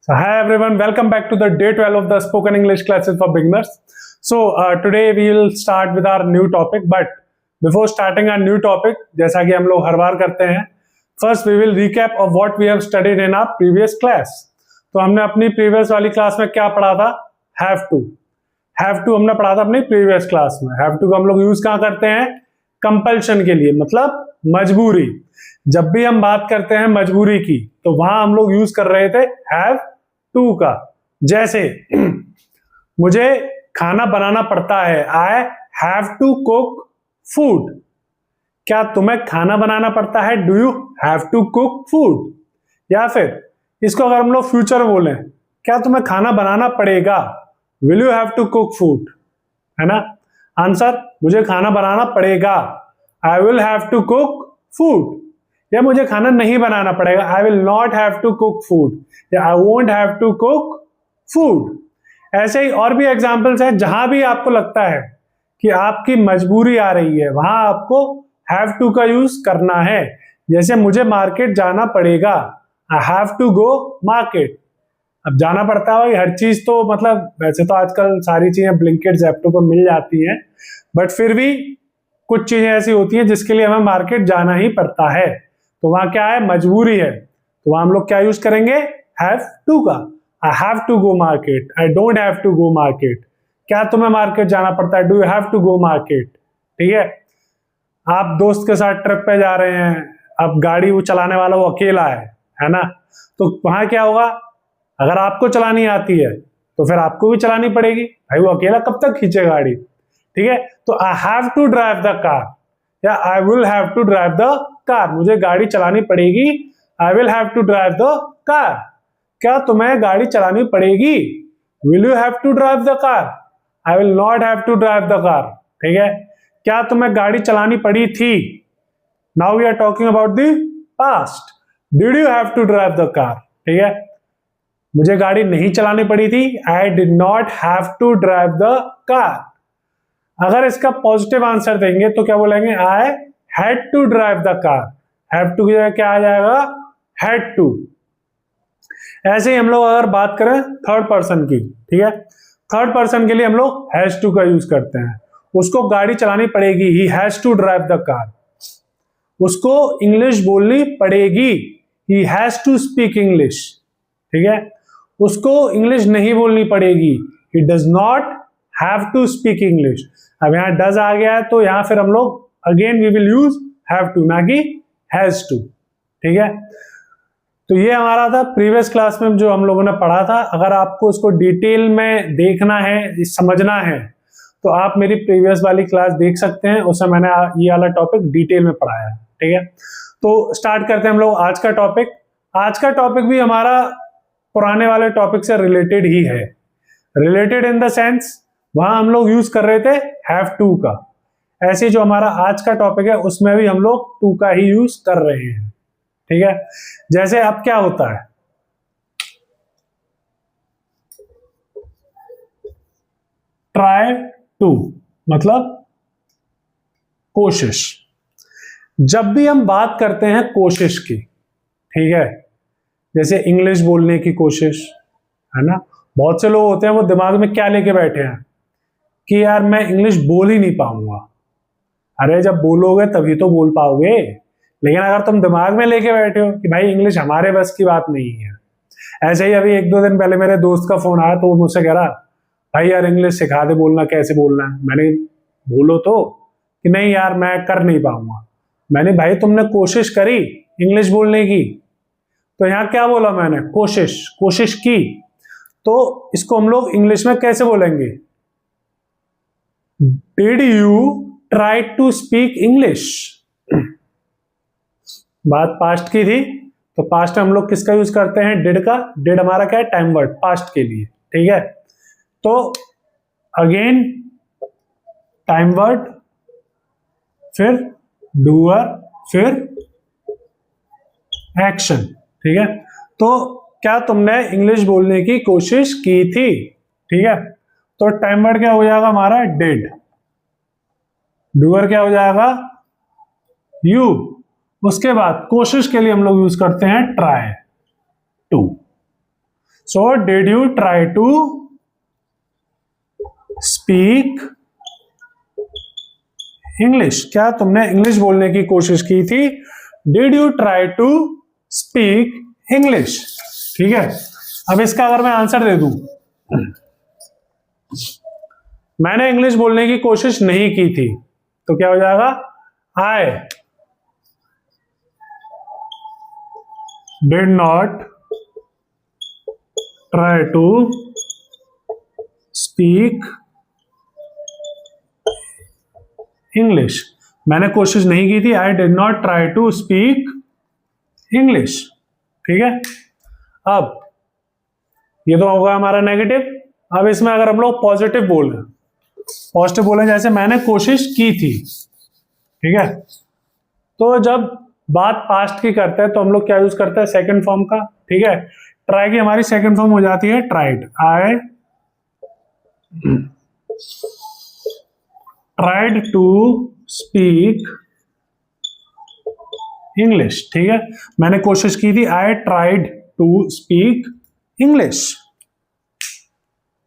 So hi everyone, welcome back to the day 12 of the spoken English classes for beginners. So today we will start with our new topic, but before starting our new topic, जैसा कि हम लोग हर बार करते हैं, first we will recap of what we have studied in our previous class. तो हमने अपनी previous वाली क्लास में क्या पढ़ा था? Have to हमने पढ़ा था अपनी previous क्लास में. Have to को हम लोग यूज कहाँ करते हैं? कंपल्शन के लिए, मतलब मजबूरी. जब भी हम बात करते हैं मजबूरी की, तो वहां हम लोग यूज कर रहे थे हैव टू का. जैसे मुझे खाना बनाना पड़ता है, I have to cook food. क्या तुम्हें खाना बनाना पड़ता है? Do you have to cook food? या फिर इसको अगर हम लोग फ्यूचर में बोलें, क्या तुम्हें खाना बनाना पड़ेगा? Will you have to cook food? है ना आंसर. मुझे खाना बनाना पड़ेगा, I will have to cook food. या मुझे खाना नहीं बनाना पड़ेगा, I will not have to cook food, या I won't have to cook food. ऐसे ही और भी एग्जांपल्स हैं. जहां भी आपको लगता है कि आपकी मजबूरी आ रही है, वहां आपको हैव टू का यूज करना है. जैसे मुझे मार्केट जाना पड़ेगा, I have to go market. अब जाना पड़ता है भाई, हर चीज तो मतलब वैसे तो आजकल सारी चीजें ब्लिंकिट ज़ेप्टो पर मिल जाती हैं, बट फिर भी कुछ चीजें ऐसी होती हैं जिसके लिए हमें मार्केट जाना ही पड़ता है. तो वहां क्या है? मजबूरी है. तो वहां हम लोग क्या यूज करेंगे? हैव टू का. I have to go market, I don't have to go market. क्या तुम्हें मार्केट जाना पड़ता है? Do you have to go market? ठीक है. आप दोस्त के साथ ट्रिप पे जा रहे हैं, अब गाड़ी वो चलाने वाला वो अकेला है ना. तो वहां क्या होगा? अगर आपको चलानी आती है तो फिर आपको भी चलानी पड़ेगी भाई, वो अकेला कब तक खींचे गाड़ी. ठीक है. तो I have to drive the car, या I will have to drive the car. मुझे गाड़ी चलानी पड़ेगी, I will have to drive the car. क्या तुम्हें गाड़ी चलानी पड़ेगी? Will you have to drive the car? I will not have to drive the car. ठीक है. क्या तुम्हें गाड़ी चलानी पड़ी थी? Now we are talking about the past. Did you have to drive the car? ठीक है. मुझे गाड़ी नहीं चलानी पड़ी थी, I did not have to drive the car. अगर इसका पॉजिटिव आंसर देंगे तो क्या बोलेंगे? I had to drive the car. Have to की जगह क्या आ जाएगा? Had to. ऐसे ही हम लोग अगर बात करें थर्ड पर्सन की, ठीक है, थर्ड पर्सन के लिए हम लोग हैज टू का यूज करते हैं. उसको गाड़ी चलानी पड़ेगी, he has to drive the car. उसको इंग्लिश बोलनी पड़ेगी, he has to speak English. ठीक है. उसको इंग्लिश नहीं बोलनी पड़ेगी, he does not have to speak English. अब यहां डज आ गया है तो यहां फिर हम लोग again we will use have to, ना कि हैज टू. ठीक है. तो ये हमारा था प्रीवियस क्लास में जो हम लोगों ने पढ़ा था. अगर आपको इसको डिटेल में देखना है, समझना है, तो आप मेरी प्रीवियस वाली क्लास देख सकते हैं. उसमें मैंने ये वाला टॉपिक डिटेल में पढ़ाया है. ठीक है. तो स्टार्ट करते हैं हम लोग आज का टॉपिक. आज का टॉपिक भी हमारा पुराने वाले टॉपिक से रिलेटेड ही है. रिलेटेड इन द सेंस वहां हम लोग यूज कर रहे थे हैव टू का. ऐसे जो हमारा आज का टॉपिक है उसमें भी हम लोग टू का ही यूज कर रहे हैं. ठीक है. जैसे अब क्या होता है, ट्राई टू मतलब कोशिश. जब भी हम बात करते हैं कोशिश की, ठीक है, जैसे इंग्लिश बोलने की कोशिश, है ना. बहुत से लोग होते हैं वो दिमाग में क्या लेके बैठे हैं कि यार मैं इंग्लिश बोल ही नहीं पाऊंगा. अरे जब बोलोगे तभी तो बोल पाओगे. लेकिन अगर तुम दिमाग में लेके बैठे हो कि भाई इंग्लिश हमारे बस की बात नहीं है. ऐसे ही अभी 1-2 दिन पहले मेरे दोस्त का फोन आया तो वो मुझसे कह रहा, भाई यार इंग्लिश सिखा दे, बोलना कैसे बोलना है. मैंने बोलो तो कि नहीं यार मैं कर नहीं पाऊंगा. मैंने भाई तुमने कोशिश करी इंग्लिश बोलने की? तो यहां क्या बोला मैंने? कोशिश की. तो इसको हम लोग इंग्लिश में कैसे बोलेंगे? Did you try to speak English? बात पास्ट की थी तो पास्ट में हम लोग किसका यूज करते हैं? डिड का. डिड हमारा क्या है? टाइम वर्ड, पास्ट के लिए. ठीक है. तो अगेन टाइम वर्ड, फिर डूअर, फिर एक्शन. ठीक है. तो क्या तुमने इंग्लिश बोलने की कोशिश की थी? ठीक है. तो टाइम वर्ड क्या हो जाएगा हमारा? डिड. डूअर क्या हो जाएगा? यू. उसके बाद कोशिश के लिए हम लोग यूज करते हैं try to. So did you try to speak English? क्या तुमने इंग्लिश बोलने की कोशिश की थी? Did you try to speak English? ठीक है, अब इसका अगर मैं आंसर दे दूं, मैंने इंग्लिश बोलने की कोशिश नहीं की थी, तो क्या हो जाएगा? I did not try to speak English. मैंने कोशिश नहीं की थी, I did not try to speak English. ठीक है, अब ये तो होगा हमारा नेगेटिव। अब इसमें अगर हम लोग पॉजिटिव बोलें, पॉजिटिव बोले जैसे मैंने कोशिश की थी, ठीक है, तो जब बात पास्ट की करते हैं तो हम लोग क्या यूज करते हैं? सेकंड फॉर्म का। ठीक है, ट्राई की हमारी सेकंड फॉर्म हो जाती है tried. I tried to speak English. ठीक है, मैंने कोशिश की थी, I tried to speak English.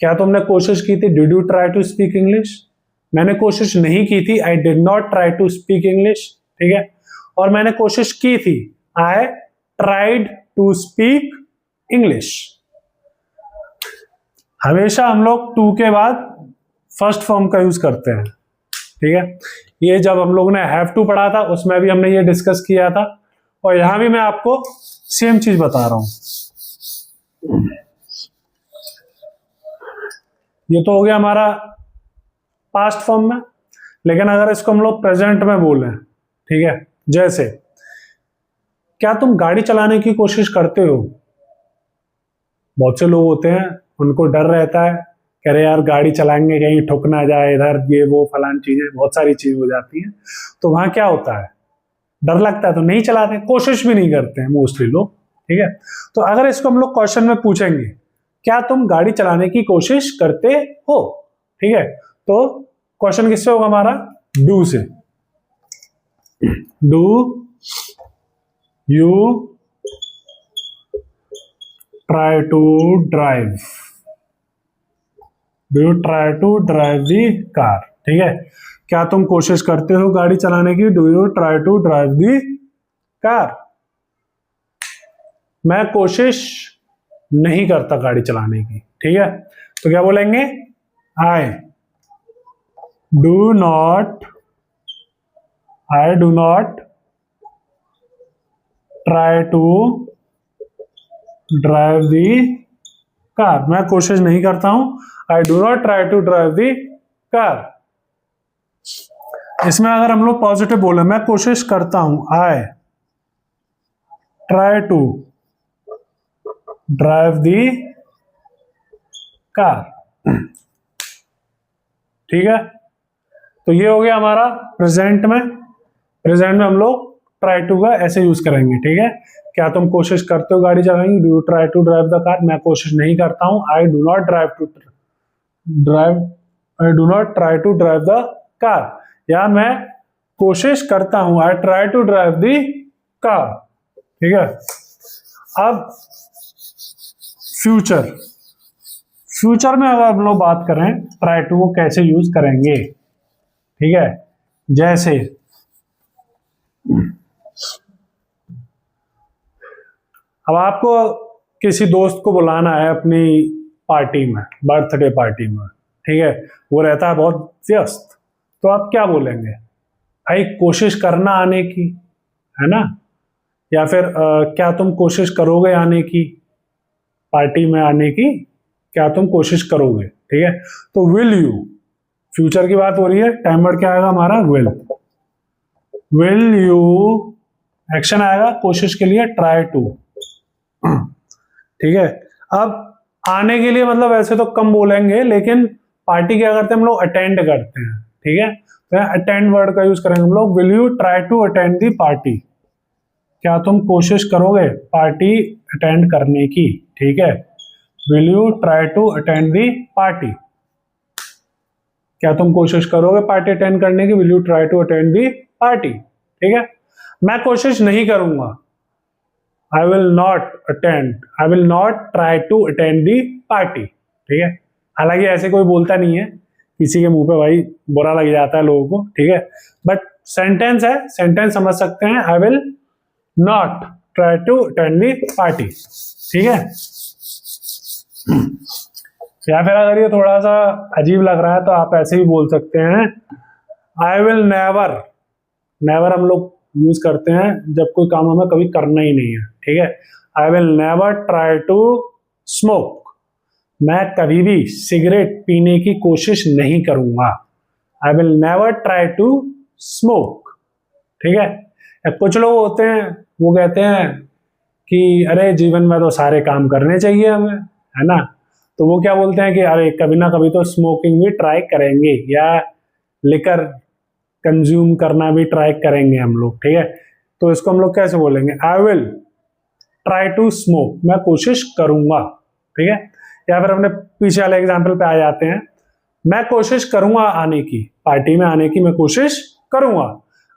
क्या तुमने कोशिश की थी? Did you try to speak English? मैंने कोशिश नहीं की थी, I did not try to speak English. ठीक है, और मैंने कोशिश की थी, I tried to speak English. हमेशा हम लोग टू के बाद फर्स्ट फॉर्म का यूज करते हैं। ठीक है, ये जब हम लोग ने हैव टू पढ़ा था उसमें भी हमने ये डिस्कस किया था, और यहां भी मैं आपको सेम चीज बता रहा हूं। ये तो हो गया हमारा पास्ट फॉर्म में, लेकिन अगर इसको हम लोग प्रेजेंट में बोलें, ठीक है, जैसे क्या तुम गाड़ी चलाने की कोशिश करते हो? बहुत से लोग होते हैं उनको डर रहता है, कह रहे यार गाड़ी चलाएंगे कहीं ठुक ना जाए, इधर ये वो फलान चीजें, बहुत सारी चीज हो जाती हैं। तो वहां क्या होता है? डर लगता है तो नहीं चलाते, कोशिश भी नहीं करते हैं मोस्टली लोग। ठीक है, तो अगर इसको हम लोग क्वेश्चन में पूछेंगे, क्या तुम गाड़ी चलाने की कोशिश करते हो? ठीक है, तो क्वेश्चन किससे होगा हमारा? डू से। Do you try to drive? Do you try to drive the car? ठीक है, क्या तुम कोशिश करते हो गाड़ी चलाने की? Do you try to drive the car? मैं कोशिश नहीं करता गाड़ी चलाने की। ठीक है, तो क्या बोलेंगे? I do not try to drive the car. मैं कोशिश नहीं करता हूं, I do not try to drive the car. इसमें अगर हम लोग पॉजिटिव बोले, मैं कोशिश करता हूं, I try to drive the car. ठीक है, तो ये हो गया हमारा प्रेजेंट में। प्रेजेंट में हम लोग ट्राई टू का ऐसे यूज करेंगे। ठीक है, क्या तुम कोशिश करते हो गाड़ी चलाने? Do you try to drive the car? मैं कोशिश नहीं करता हूं, I do not try to drive the car. या मैं कोशिश करता हूं, I try to drive the car. ठीक है, अब फ्यूचर में अगर हम लोग बात करें ट्राई टू को कैसे यूज करेंगे, ठीक है, जैसे अब आपको किसी दोस्त को बुलाना है अपनी पार्टी में, बर्थडे पार्टी में, ठीक है, वो रहता है बहुत व्यस्त, तो आप क्या बोलेंगे? भाई कोशिश करना आने की, है ना? या फिर क्या तुम कोशिश करोगे आने की, पार्टी में आने की, क्या तुम कोशिश करोगे? ठीक है, तो विल यू, फ्यूचर की बात हो रही है, टाइम वर्ड क्या आएगा हमारा? विल यू, एक्शन आएगा कोशिश के लिए ट्राई टू। ठीक है, अब आने के लिए मतलब ऐसे तो कम बोलेंगे, लेकिन पार्टी क्या करते हैं हम लोग? अटेंड करते हैं। ठीक है, तो अटेंड वर्ड का यूज करेंगे हम लोग। Will you try to attend the party? क्या तुम कोशिश करोगे पार्टी अटेंड करने की? ठीक है, will you try to attend the party? क्या तुम कोशिश करोगे पार्टी अटेंड करने की? Will you try to attend the party? ठीक है, मैं कोशिश नहीं करूंगा, I will not try to attend the party, ठीक है। हालांकि ऐसे कोई बोलता नहीं है, किसी के मुंह पे भाई बुरा लग जाता है लोगों को, ठीक है, बट सेंटेंस है, सेंटेंस समझ सकते हैं, I will not try to attend the party, ठीक है। या फिर अगर ये थोड़ा सा अजीब लग रहा है तो आप ऐसे भी बोल सकते हैं, आई विल नेवर, नेवर हम लोग यूज करते हैं जब कोई काम हमें कभी करना ही नहीं है, ठीक है। I will never try to smoke, मैं कभी भी सिगरेट पीने की कोशिश नहीं करूंगा। I will never try to smoke, ठीक है। या कुछ लोग होते हैं वो कहते हैं कि अरे जीवन में तो सारे काम करने चाहिए हमें, है ना, तो वो क्या बोलते हैं कि अरे कभी ना कभी तो स्मोकिंग भी ट्राई करेंगे, या लिकर कंज्यूम करना भी ट्राई करेंगे हम लोग, ठीक है। तो इसको हम लोग कैसे बोलेंगे, I will try to smoke, मैं कोशिश करूंगा, ठीक है। या फिर अपने पीछे वाले एग्जाम्पल पे आ जाते हैं, मैं कोशिश करूंगा आने की, पार्टी में आने की मैं कोशिश करूंगा।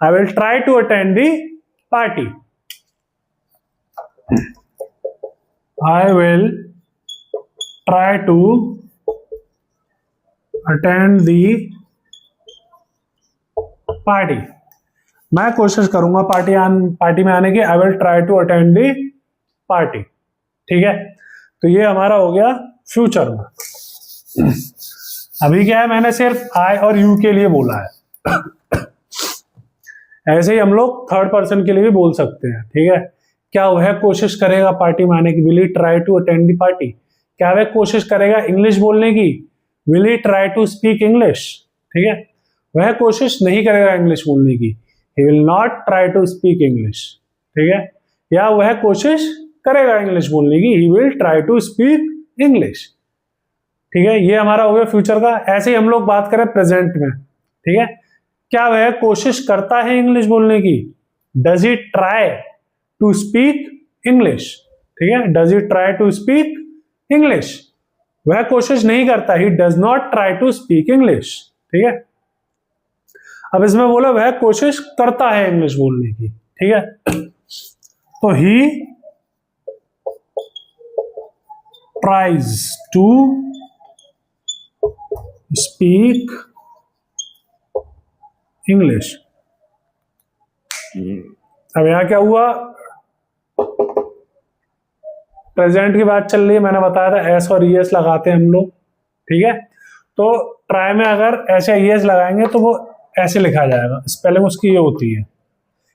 I will try to attend the party, I will try to attend the party, मैं कोशिश करूंगा पार्टी में आने की। I will try to attend the party, ठीक है। तो ये हमारा हो गया फ्यूचर में। अभी क्या है, मैंने सिर्फ आई और यू के लिए बोला है, ऐसे ही हम लोग थर्ड पर्सन के लिए भी बोल सकते हैं, ठीक है। क्या वह कोशिश करेगा पार्टी में आने की, will he try to attend the party. क्या वह कोशिश करेगा इंग्लिश बोलने की, will he try to speak English, ठीक है। वह कोशिश नहीं करेगा इंग्लिश बोलने की, he will not try to speak English, ठीक है। या वह कोशिश करेगा इंग्लिश बोलने की, he will try to speak English, ठीक है। ये हमारा हो गया फ्यूचर का। ऐसे ही हम लोग बात करें प्रेजेंट में, ठीक है। क्या वह कोशिश करता है इंग्लिश बोलने की, does he try to speak English, ठीक है, does he try to speak English. वह कोशिश नहीं करता, he does not try to speak English, ठीक है। अब इसमें बोला वह कोशिश करता है इंग्लिश बोलने की, ठीक है, तो he tries to speak English. अब यहां क्या हुआ, प्रेजेंट की बात चल रही है, मैंने बताया था एस और ईएस लगाते हैं हम लोग, ठीक है। तो ट्राई में अगर ऐसे ईएस लगाएंगे तो वो ऐसे लिखा जाएगा, स्पेलिंग उसकी ये होती है,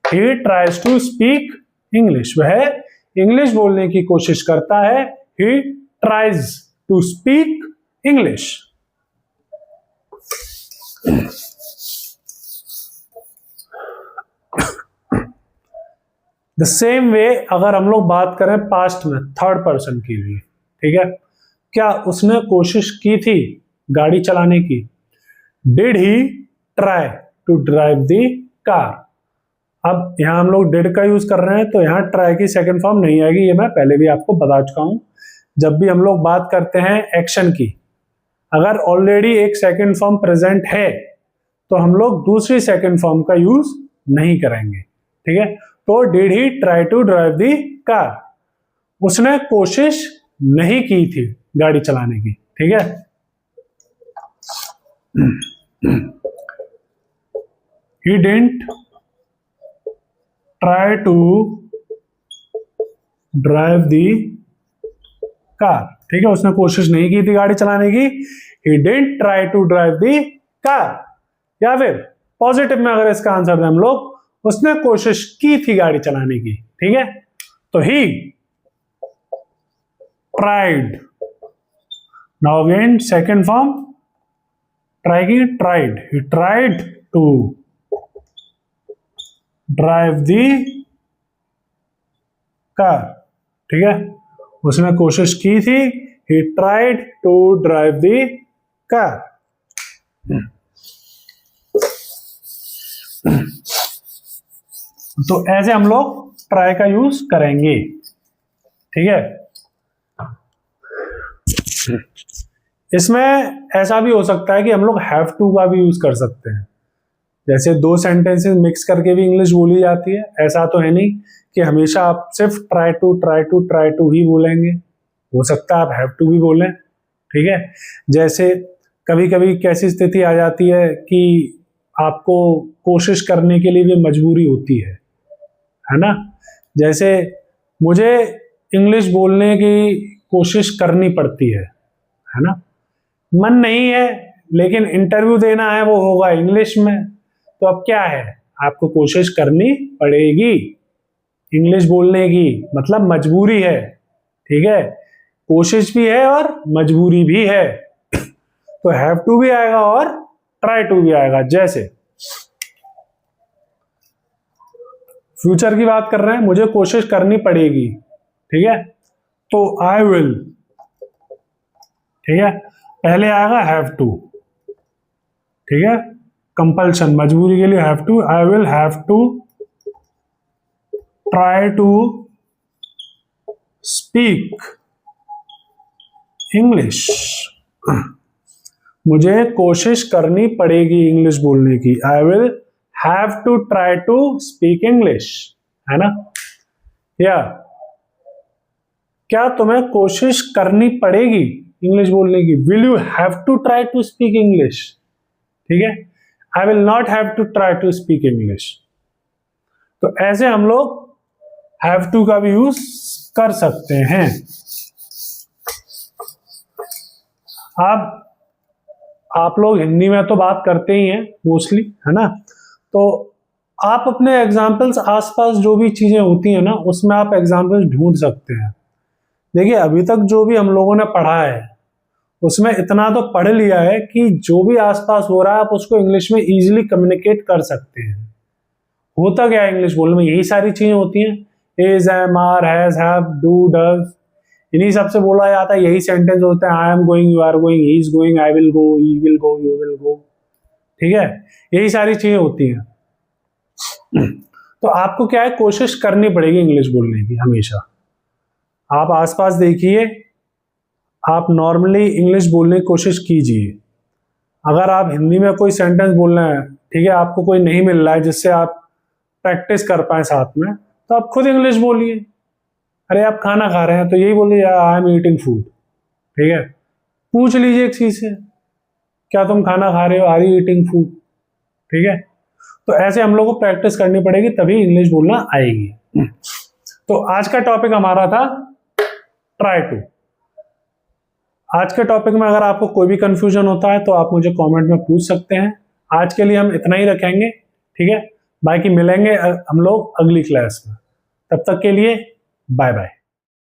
he tries to speak English, वह इंग्लिश बोलने की कोशिश करता है, he tries to speak English. The same way अगर हम लोग बात करें पास्ट में थर्ड पर्सन के लिए, ठीक है, क्या उसने कोशिश की थी गाड़ी चलाने की, did he try to drive the car. अब यहां हम लोग डिड का यूज कर रहे हैं, तो यहां ट्राई की सेकंड फॉर्म नहीं आएगी, ये मैं पहले भी आपको बता चुका हूं। जब भी हम लोग बात करते हैं एक्शन की, अगर ऑलरेडी एक सेकंड फॉर्म प्रेजेंट है तो हम लोग दूसरी सेकंड फॉर्म का यूज नहीं करेंगे, ठीक है। तो did he try to drive the car, उसने कोशिश नहीं की थी गाड़ी चलाने की, ठीक है। He didn't try to drive the car, ठीक है, उसने कोशिश नहीं की थी गाड़ी चलाने की, he didn't try to drive the car। या फिर पॉजिटिव में अगर इसका आंसर दें हम लोग, उसने कोशिश की थी गाड़ी चलाने की, ठीक है, तो he tried। Now again second form try की, tried, he tried to drive the car, ठीक है, उसने कोशिश की थी, he tried to drive the car। तो ऐसे हम लोग ट्राई का यूज करेंगे, ठीक है। इसमें ऐसा भी हो सकता है कि हम लोग हैव टू का भी यूज कर सकते हैं, जैसे दो सेंटेंसेस मिक्स करके भी इंग्लिश बोली जाती है, ऐसा तो है नहीं कि हमेशा आप सिर्फ ट्राई टू ही बोलेंगे, हो सकता है आप हैव टू भी बोलें, ठीक है। जैसे कभी कभी कैसी स्थिति आ जाती है कि आपको कोशिश करने के लिए भी मजबूरी होती है ना। जैसे मुझे इंग्लिश बोलने की कोशिश करनी पड़ती है ना, मन नहीं है लेकिन इंटरव्यू देना है, वो होगा इंग्लिश में, तो अब क्या है, आपको कोशिश करनी पड़ेगी इंग्लिश बोलने की, मतलब मजबूरी है, ठीक है, कोशिश भी है और मजबूरी भी है। तो हैव टू भी आएगा और ट्राई टू भी आएगा। जैसे फ्यूचर की बात कर रहे हैं, मुझे कोशिश करनी पड़ेगी, ठीक है, तो आई विल, ठीक है, पहले आएगा हैव टू, ठीक है, कंपल्शन, मजबूरी के लिए have to, I will have to try to speak English, मुझे कोशिश करनी पड़ेगी इंग्लिश बोलने की, I will have to try to speak English, है ना। या क्या तुम्हें कोशिश करनी पड़ेगी इंग्लिश बोलने की, will you have to try to speak English, ठीक है, I will not have to try to speak English. तो ऐसे हम लोग हैव टू का भी यूज कर सकते हैं। अब आप लोग हिंदी में तो बात करते ही हैं मोस्टली, है ना, तो आप अपने एग्जाम्पल्स आसपास जो भी चीजें होती हैं ना, उसमें आप एग्जाम्पल्स ढूंढ सकते हैं। देखिए अभी तक जो भी हम लोगों ने पढ़ा है उसमें इतना तो पढ़ लिया है कि जो भी आसपास हो रहा है आप उसको इंग्लिश में इजीली कम्युनिकेट कर सकते हैं। होता क्या है इंग्लिश बोलने में, यही सारी चीजें होती हैं, is, am, are, has, have, do, does, इन्हीं सबसे बोला जाता है, यही सेंटेंस होते हैं, I am going, you are going, he is going, I will go, he will go, you will go, ठीक है, यही सारी चीजें होती हैं। तो आपको क्या है, कोशिश करनी पड़ेगी इंग्लिश बोलने की हमेशा। आप आसपास देखिए, आप नॉर्मली इंग्लिश बोलने की कोशिश कीजिए। अगर आप हिंदी में कोई सेंटेंस बोल रहे हैं, ठीक है, आपको कोई नहीं मिल रहा है जिससे आप प्रैक्टिस कर पाए साथ में, तो आप खुद इंग्लिश बोलिए। अरे आप खाना खा रहे हैं तो यही बोलिए, आई एम ईटिंग फूड, ठीक है, पूछ लीजिए किसी से, क्या तुम खाना खा रहे हो, आर यू ईटिंग फूड, ठीक है। तो ऐसे हम लोग को प्रैक्टिस करनी पड़ेगी तभी इंग्लिश बोलना आएगी। तो आज का टॉपिक हमारा था ट्राई टू। आज के टॉपिक में अगर आपको कोई भी कंफ्यूजन होता है तो आप मुझे कमेंट में पूछ सकते हैं। आज के लिए हम इतना ही रखेंगे, ठीक है, बाकी मिलेंगे हम लोग अगली क्लास में। तब तक के लिए बाय बाय।